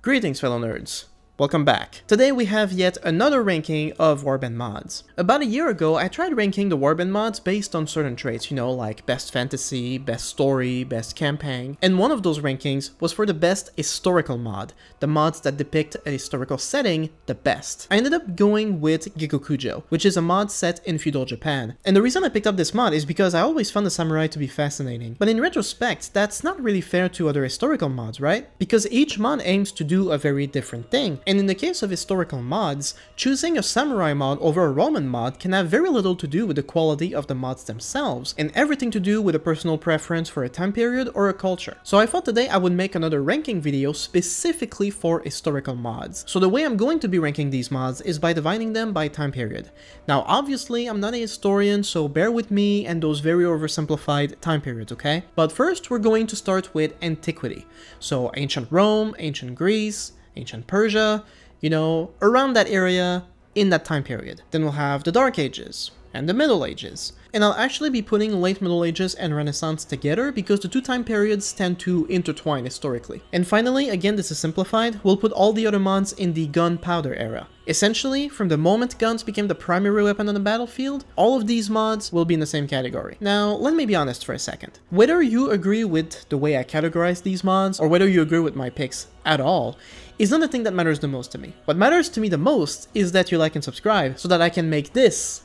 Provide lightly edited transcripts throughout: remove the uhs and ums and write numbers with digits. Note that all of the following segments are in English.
Greetings fellow nerds, welcome back. Today we have yet another ranking of Warband mods. About a year ago I tried ranking the Warband mods based on certain traits, like best fantasy, best story, best campaign, and one of those rankings was for the best historical mod, the mods that depict a historical setting the best. I ended up going with Gekokujo, which is a mod set in feudal Japan, and the reason I picked up this mod is because I always found the samurai to be fascinating, but in retrospect that's not really fair to other historical mods, right? Because each mod aims to do a very different thing, and in the case of historical mods, choosing a samurai mod over a Roman mod can have very little to do with the quality of the mods themselves, and everything to do with a personal preference for a time period or a culture. So I thought today I would make another ranking video specifically for historical mods. So the way I'm going to be ranking these mods is by dividing them by time period. Now obviously I'm not a historian, so bear with me and those very oversimplified time periods, okay? But first we're going to start with Antiquity. So ancient Rome, ancient Greece, ancient Persia, around that area in that time period. Then we'll have the Dark Ages and the Middle Ages. And I'll actually be putting late Middle Ages and Renaissance together because the two time periods tend to intertwine historically. And finally, again this is simplified, we'll put all the other mods in the gunpowder era. Essentially, from the moment guns became the primary weapon on the battlefield, all of these mods will be in the same category. Now, let me be honest for a second. Whether you agree with the way I categorize these mods, or whether you agree with my picks at all, is not the thing that matters the most to me. What matters to me the most is that you like and subscribe so that I can make this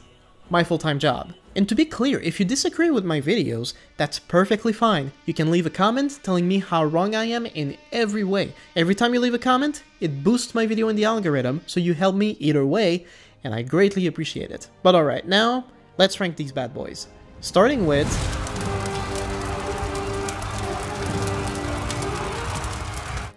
my full-time job. And to be clear, if you disagree with my videos, that's perfectly fine. You can leave a comment telling me how wrong I am in every way. Every time you leave a comment, it boosts my video in the algorithm, so you help me either way, and I greatly appreciate it. But alright, now, let's rank these bad boys. Starting with...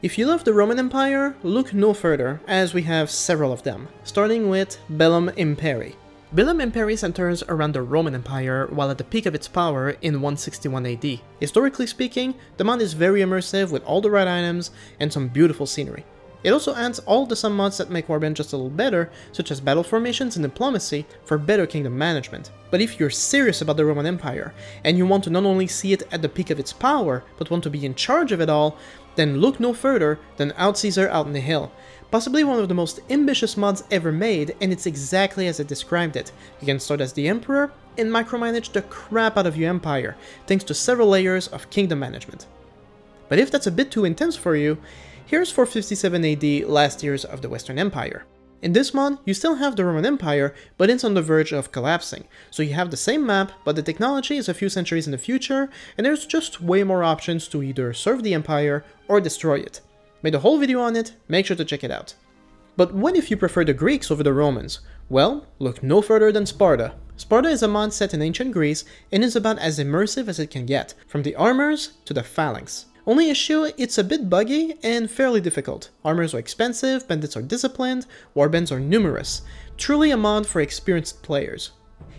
If you love the Roman Empire, look no further, as we have several of them. Starting with Bellum Imperi. Bellum Imperi centers around the Roman Empire while at the peak of its power in 161 AD. Historically speaking, the mod is very immersive with all the right items and some beautiful scenery. It also adds all the some mods that make Warband just a little better, such as battle formations and diplomacy for better kingdom management. But if you're serious about the Roman Empire, and you want to not only see it at the peak of its power, but want to be in charge of it all, then look no further than Out Caesar Out in the Hill. Possibly one of the most ambitious mods ever made, and it's exactly as I described it. You can start as the Emperor and micromanage the crap out of your empire, thanks to several layers of kingdom management. But if that's a bit too intense for you, here's 457 AD, last years of the Western Empire. In this mod, you still have the Roman Empire, but it's on the verge of collapsing. So you have the same map, but the technology is a few centuries in the future, and there's just way more options to either serve the Empire or destroy it. Made a whole video on it, make sure to check it out. But what if you prefer the Greeks over the Romans? Well, look no further than Sparta. Sparta is a mod set in ancient Greece and is about as immersive as it can get, from the armors to the phalanx. Only issue, it's a bit buggy and fairly difficult. Armors are expensive, bandits are disciplined, warbands are numerous. Truly a mod for experienced players.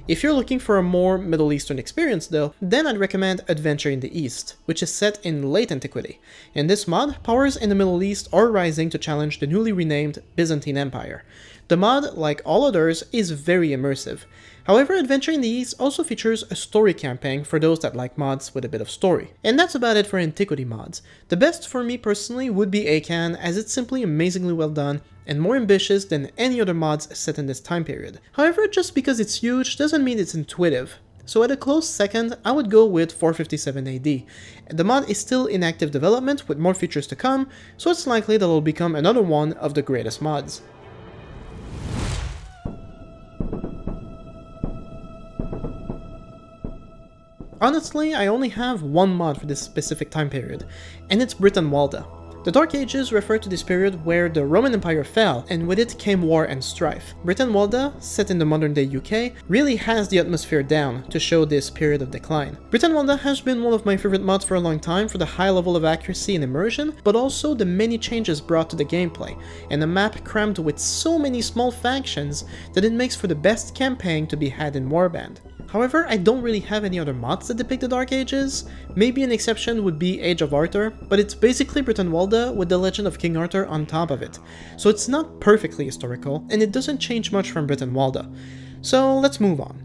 If you're looking for a more Middle Eastern experience though, then I'd recommend Adventure in the East, which is set in late Antiquity. In this mod, powers in the Middle East are rising to challenge the newly renamed Byzantine Empire. The mod, like all others, is very immersive. However, Adventure in the East also features a story campaign for those that like mods with a bit of story. And that's about it for Antiquity mods. The best for me personally would be Akan, as it's simply amazingly well done and more ambitious than any other mods set in this time period. However, just because it's huge doesn't mean it's intuitive. So at a close second, I would go with 457 AD. The mod is still in active development with more features to come, so it's likely that it'll become another one of the greatest mods. Honestly, I only have one mod for this specific time period, and it's Britannwalda. The Dark Ages refer to this period where the Roman Empire fell, and with it came war and strife. Britannwalda, set in the modern day UK, really has the atmosphere down to show this period of decline. Britannwalda has been one of my favorite mods for a long time for the high level of accuracy and immersion, but also the many changes brought to the gameplay, and a map crammed with so many small factions that it makes for the best campaign to be had in Warband. However, I don't really have any other mods that depict the Dark Ages. Maybe an exception would be Age of Arthur, but it's basically Britannwalda with the legend of King Arthur on top of it. So it's not perfectly historical, and it doesn't change much from Britannwalda. So let's move on.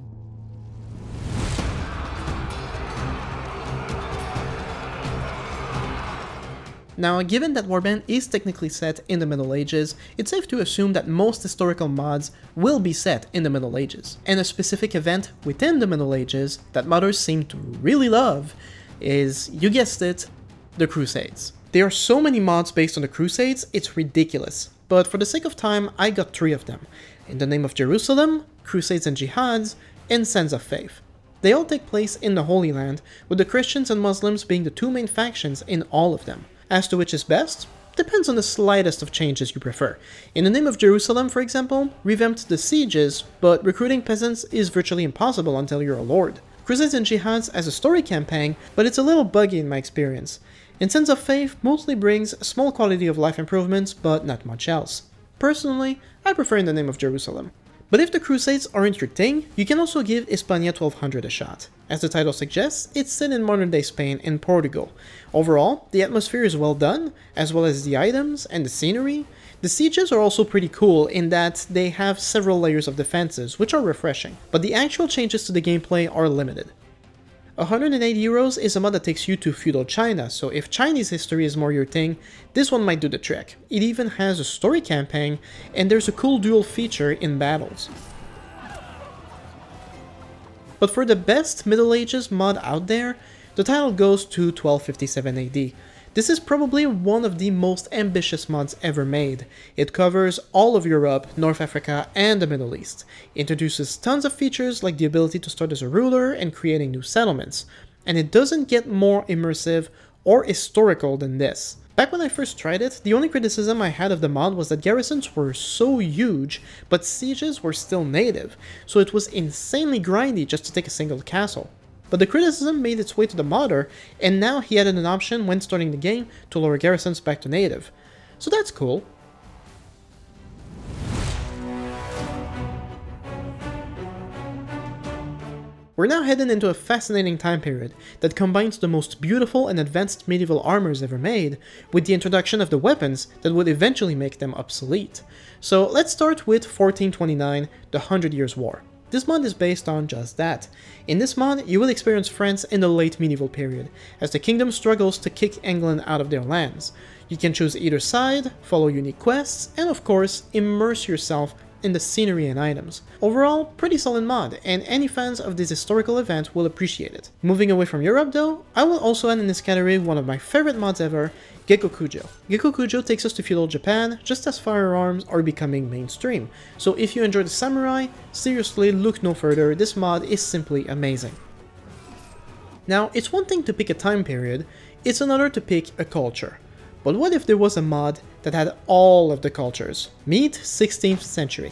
Now, given that Warband is technically set in the Middle Ages, it's safe to assume that most historical mods will be set in the Middle Ages. And a specific event within the Middle Ages that modders seem to really love is, you guessed it, the Crusades. There are so many mods based on the Crusades, it's ridiculous. But for the sake of time, I got 3 of them. In the Name of Jerusalem, Crusades and Jihads, and Sands of Faith. They all take place in the Holy Land, with the Christians and Muslims being the 2 main factions in all of them. As to which is best, depends on the slightest of changes you prefer. In the Name of Jerusalem, for example, revamped the sieges, but recruiting peasants is virtually impossible until you're a lord. Crusades and Jihads as a story campaign, but it's a little buggy in my experience. And Sands of Faith mostly brings small quality of life improvements, but not much else. Personally, I prefer In the Name of Jerusalem. But if the Crusades aren't your thing, you can also give Hispania 1200 a shot. As the title suggests, it's set in modern-day Spain and Portugal. Overall, the atmosphere is well done, as well as the items and the scenery. The sieges are also pretty cool in that they have several layers of defenses, which are refreshing, but the actual changes to the gameplay are limited. 108 euros is a mod that takes you to feudal China, so if Chinese history is more your thing, this one might do the trick. It even has a story campaign, and there's a cool duel feature in battles. But for the best Middle Ages mod out there, the title goes to 1257 AD. This is probably one of the most ambitious mods ever made. It covers all of Europe, North Africa, and the Middle East. It introduces tons of features like the ability to start as a ruler and creating new settlements. And it doesn't get more immersive or historical than this. Back when I first tried it, the only criticism I had of the mod was that garrisons were so huge, but sieges were still native, so it was insanely grindy just to take a single castle. But the criticism made its way to the modder, and now he added an option when starting the game to lower garrisons back to native. So that's cool. We're now heading into a fascinating time period that combines the most beautiful and advanced medieval armors ever made with the introduction of the weapons that would eventually make them obsolete. So let's start with 1429, the 100 Years' War. This mod is based on just that. In this mod, you will experience France in the late medieval period, as the kingdom struggles to kick England out of their lands. You can choose either side, follow unique quests, and of course, immerse yourself in the scenery and items. Overall, pretty solid mod, and any fans of this historical event will appreciate it. Moving away from Europe though, I will also add in this category one of my favorite mods ever, Gekkokujo. Gekkokujo takes us to feudal Japan just as firearms are becoming mainstream, so if you enjoy the samurai, seriously look no further, this mod is simply amazing. Now, it's one thing to pick a time period, it's another to pick a culture. But what if there was a mod that had all of the cultures? Meet 16th century.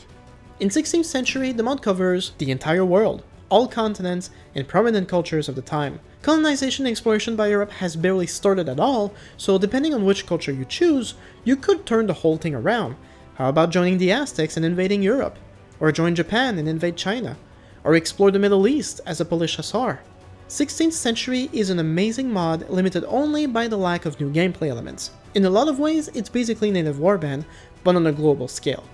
In 16th century, the mod covers the entire world, all continents, and prominent cultures of the time. Colonization and exploration by Europe has barely started at all, so depending on which culture you choose, you could turn the whole thing around. How about joining the Aztecs and invading Europe? Or join Japan and invade China? Or explore the Middle East as a Polish Hussar? 16th century is an amazing mod limited only by the lack of new gameplay elements. In a lot of ways, it's basically native Warband, but on a global scale.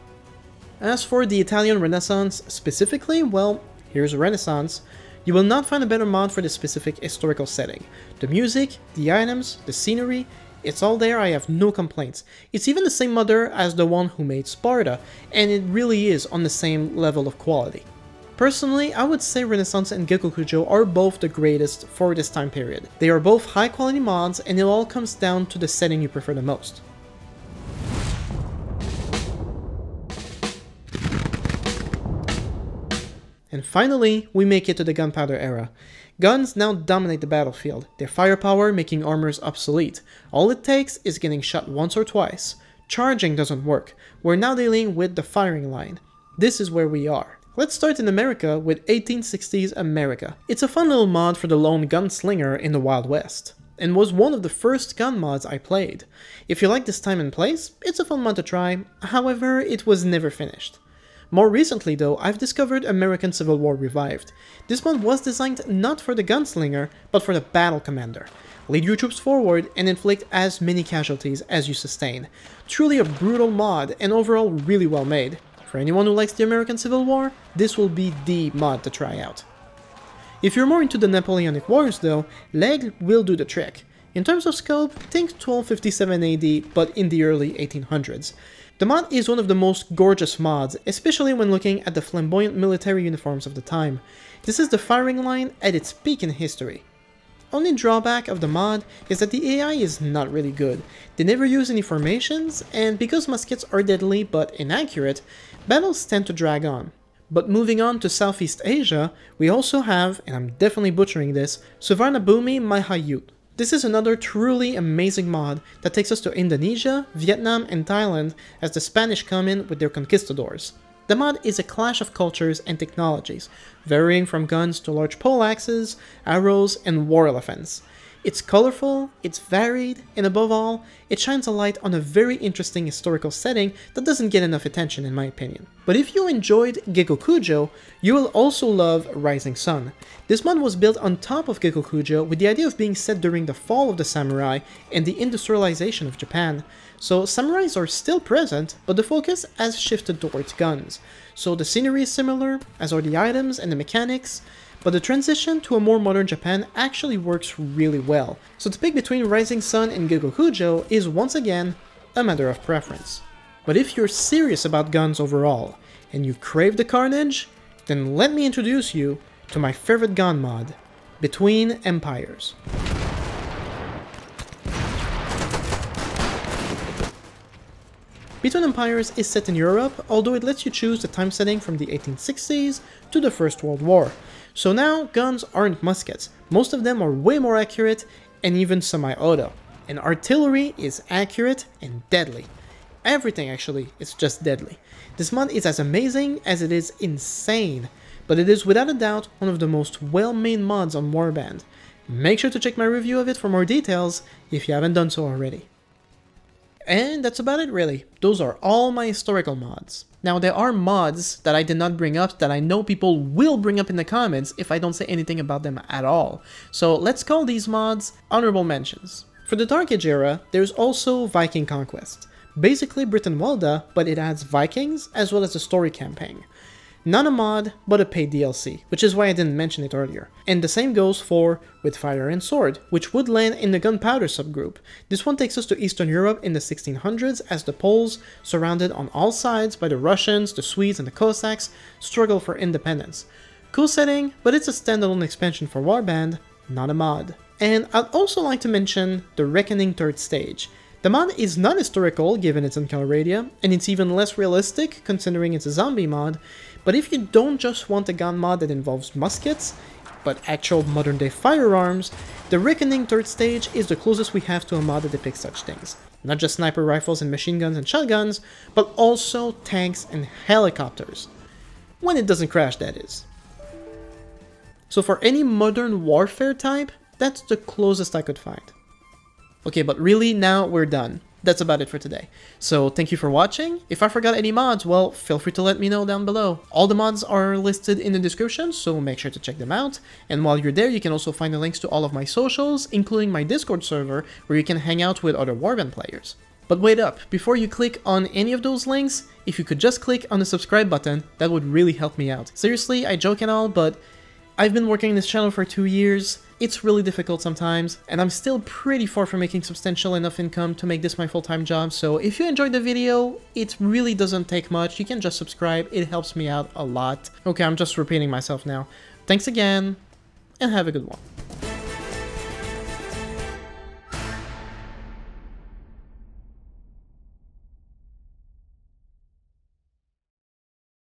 As for the Italian Renaissance specifically, well, here's Renaissance. You will not find a better mod for this specific historical setting. The music, the items, the scenery, it's all there, I have no complaints. It's even the same modder as the one who made Sparta, and it really is on the same level of quality. Personally, I would say Renaissance and Gekkokujo are both the greatest for this time period. They are both high quality mods, and it all comes down to the setting you prefer the most. And finally, we make it to the gunpowder era. Guns now dominate the battlefield, their firepower making armors obsolete. All it takes is getting shot once or twice. Charging doesn't work. We're now dealing with the firing line. This is where we are. Let's start in America with 1860s America. It's a fun little mod for the lone gunslinger in the Wild West, and was one of the first gun mods I played. If you like this time and place, it's a fun mod to try, however, it was never finished. More recently though, I've discovered American Civil War Revived. This mod was designed not for the gunslinger, but for the battle commander. Lead your troops forward and inflict as many casualties as you sustain. Truly a brutal mod, and overall really well made. For anyone who likes the American Civil War, this will be the mod to try out. If you're more into the Napoleonic Wars though, Leg will do the trick. In terms of scope, think 1257 AD, but in the early 1800s. The mod is one of the most gorgeous mods, especially when looking at the flamboyant military uniforms of the time. This is the firing line at its peak in history. Only drawback of the mod is that the AI is not really good. They never use any formations, and because muskets are deadly but inaccurate, battles tend to drag on. But moving on to Southeast Asia, we also have, and I'm definitely butchering this, Suvarnabhumi Mahayut. This is another truly amazing mod that takes us to Indonesia, Vietnam, and Thailand as the Spanish come in with their conquistadors. The mod is a clash of cultures and technologies, varying from guns to large poleaxes, arrows, and war elephants. It's colorful, it's varied, and above all, it shines a light on a very interesting historical setting that doesn't get enough attention in my opinion. But if you enjoyed Gekokujo, you will also love Rising Sun. This mod was built on top of Gekokujo with the idea of being set during the fall of the samurai and the industrialization of Japan. So samurais are still present, but the focus has shifted towards guns. So the scenery is similar, as are the items and the mechanics, but the transition to a more modern Japan actually works really well. So to pick between Rising Sun and Gekokujo is once again a matter of preference. But if you're serious about guns overall, and you crave the carnage, then let me introduce you to my favorite gun mod, Between Empires. Between Empires is set in Europe, although it lets you choose the time setting from the 1860s to the First World War. So now, guns aren't muskets, most of them are way more accurate and even semi-auto. And artillery is accurate and deadly. Everything actually is just deadly. This mod is as amazing as it is insane, but it is without a doubt one of the most well-made mods on WARBAND. Make sure to check my review of it for more details if you haven't done so already. And that's about it really. Those are all my historical mods. Now there are mods that I did not bring up that I know people will bring up in the comments if I don't say anything about them at all. So let's call these mods honorable mentions. For the Dark Age era, there's also Viking Conquest. Basically Britain-Walda, but it adds Vikings as well as the story campaign. Not a mod, but a paid DLC, which is why I didn't mention it earlier. And the same goes for With Fire and Sword, which would land in the Gunpowder subgroup. This one takes us to Eastern Europe in the 1600s as the Poles, surrounded on all sides by the Russians, the Swedes, and the Cossacks, struggle for independence. Cool setting, but it's a standalone expansion for Warband, not a mod. And I'd also like to mention the Reckoning 3rd Stage. The mod is not historical given its Encyclopedia, and it's even less realistic considering it's a zombie mod, but if you don't just want a gun mod that involves muskets, but actual modern day firearms, the Reckoning 3rd Stage is the closest we have to a mod that depicts such things. Not just sniper rifles and machine guns and shotguns, but also tanks and helicopters. When it doesn't crash, that is. So for any modern warfare type, that's the closest I could find. Okay, but really now we're done. That's about it for today. So thank you for watching. If I forgot any mods, well, feel free to let me know down below. All the mods are listed in the description, so make sure to check them out. And while you're there, you can also find the links to all of my socials, including my Discord server, where you can hang out with other Warband players. But wait up, before you click on any of those links, if you could just click on the subscribe button, that would really help me out. Seriously, I joke and all, but I've been working on this channel for 2 years. It's really difficult sometimes, and I'm still pretty far from making substantial enough income to make this my full-time job, so if you enjoyed the video, it really doesn't take much. You can just subscribe, it helps me out a lot. Okay, I'm just repeating myself now. Thanks again, and have a good one.